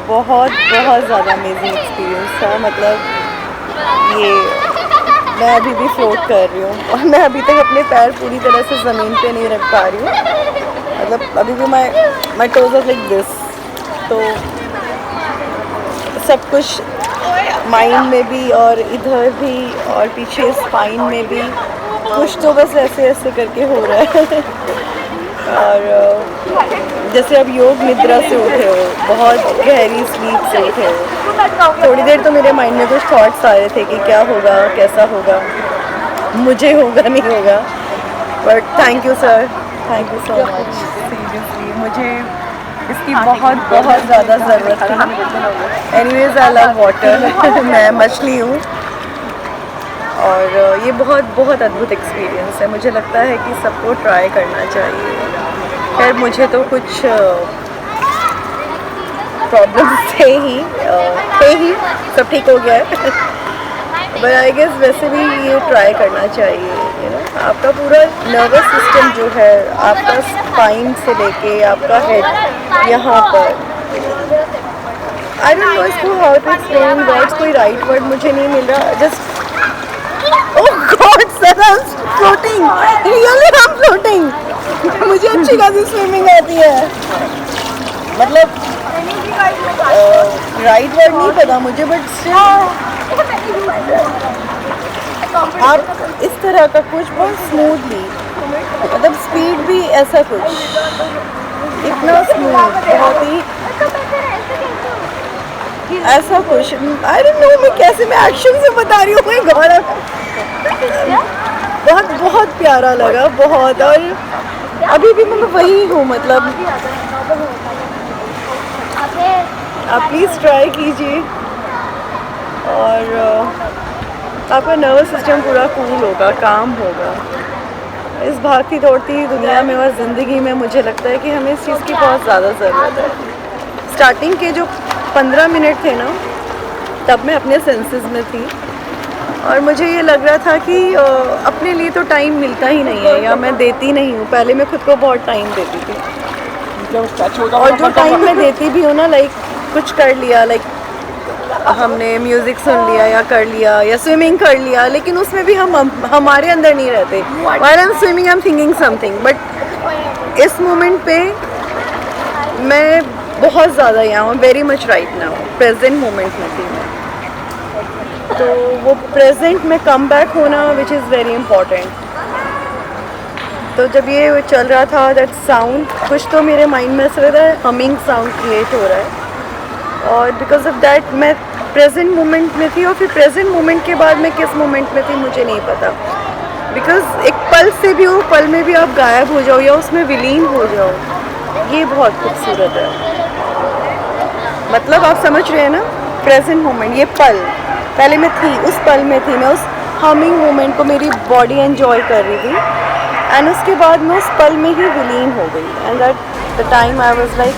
बहुत ज़्यादा amazing experience था। मतलब ये मैं अभी भी फ्लोट कर रही हूँ और मैं अभी तक अपने पैर पूरी तरह से ज़मीन पे नहीं रख पा रही हूँ। मतलब अभी भी my toes are like this. तो सब कुछ माइंड में भी और इधर भी और पीछे स्पाइन में भी कुछ तो बस ऐसे ऐसे करके हो रहा है। और जैसे अब योग निद्रा से उठे हो, बहुत गहरी स्लीप से उठे हो, थोड़ी देर तो मेरे माइंड में कुछ थॉट्स आ रहे थे कि क्या होगा, कैसा होगा, मुझे होगा नहीं होगा। But thank you sir, thank you so much. Seriously मुझे इसकी बहुत ज़्यादा ज़रूरत थी। Anyways I love water. मैं मछली हूँ और ये बहुत अद्भुत एक्सपीरियंस है। मुझे लगता है कि सबको ट्राई करना चाहिए। खैर मुझे तो कुछ प्रॉब्लम्स थे ही, सब ठीक हो गया है। बट आई गेस वैसे भी ये ट्राई करना चाहिए। यू नो आपका पूरा नर्वस सिस्टम जो है, आपका स्पाइन से लेके आपका हेड यहाँ पर, आई डोंट नो इसको हाउ टू एक्सप्लेन वर्ड्स, कोई राइट वर्ड मुझे नहीं मिल रहा। Just oh God sir, I am floating, really I am floating. मुझे अच्छी खासी स्विमिंग आती है। मतलब राइट वर्ड नहीं पता मुझे, बट स्टिल आप इस तरह का कुछ बहुत स्मूथली, मतलब स्पीड भी ऐसा कुछ इतना स्मूथ, बहुत ही ऐसा कुछ, आई डोंट नो मैं कैसे, मैं एक्शन से बता रही हूँ। माय गॉड, बहुत प्यारा लगा, बहुत। और अभी भी मैं वही हूँ। मतलब आप प्लीज़ ट्राई कीजिए और आपका नर्वस सिस्टम पूरा कूल होगा, काम होगा। इस भागती दौड़ती दुनिया में और ज़िंदगी में मुझे लगता है कि हमें इस चीज़ की बहुत ज़्यादा ज़रूरत है। स्टार्टिंग के जो 15 मिनट थे ना, तब मैं अपने सेंसेस में थी और मुझे ये लग रहा था कि अपने लिए तो टाइम मिलता ही नहीं है, या मैं देती नहीं हूँ। पहले मैं खुद को बहुत टाइम देती थी और जो टाइम मैं देती भी हूँ ना, लाइक कुछ कर लिया, लाइक हमने म्यूज़िक सुन लिया या कर लिया या स्विमिंग कर लिया, लेकिन उसमें भी हम हमारे अंदर नहीं रहते। While I am swimming I am thinking something, but इस मोमेंट पे मैं बहुत ज़्यादा यहाँ हूँ, very much right now, present moment में थी मैं। तो वो प्रेजेंट में कम बैक होना विच इज़ वेरी इम्पॉर्टेंट। तो जब ये चल रहा था दैट साउंड, कुछ तो मेरे माइंड में ऐसा रहता है, हमिंग साउंड क्रिएट हो रहा है और बिकॉज ऑफ दैट मैं प्रेजेंट मोमेंट में थी। और फिर प्रेजेंट मोमेंट के बाद मैं किस मोमेंट में थी मुझे नहीं पता, बिकॉज एक पल से भी वो पल में भी आप गायब हो जाओ या उसमें विलीन हो जाओ, ये बहुत खूबसूरत है। मतलब आप समझ रहे हैं ना, प्रेजेंट मोमेंट, ये पल पहले मैं थी, उस पल में थी मैं, उस हमिंग मोमेंट को मेरी बॉडी एंजॉय कर रही थी एंड उसके बाद मैं उस पल में ही विलीन हो गई। And that the time I was like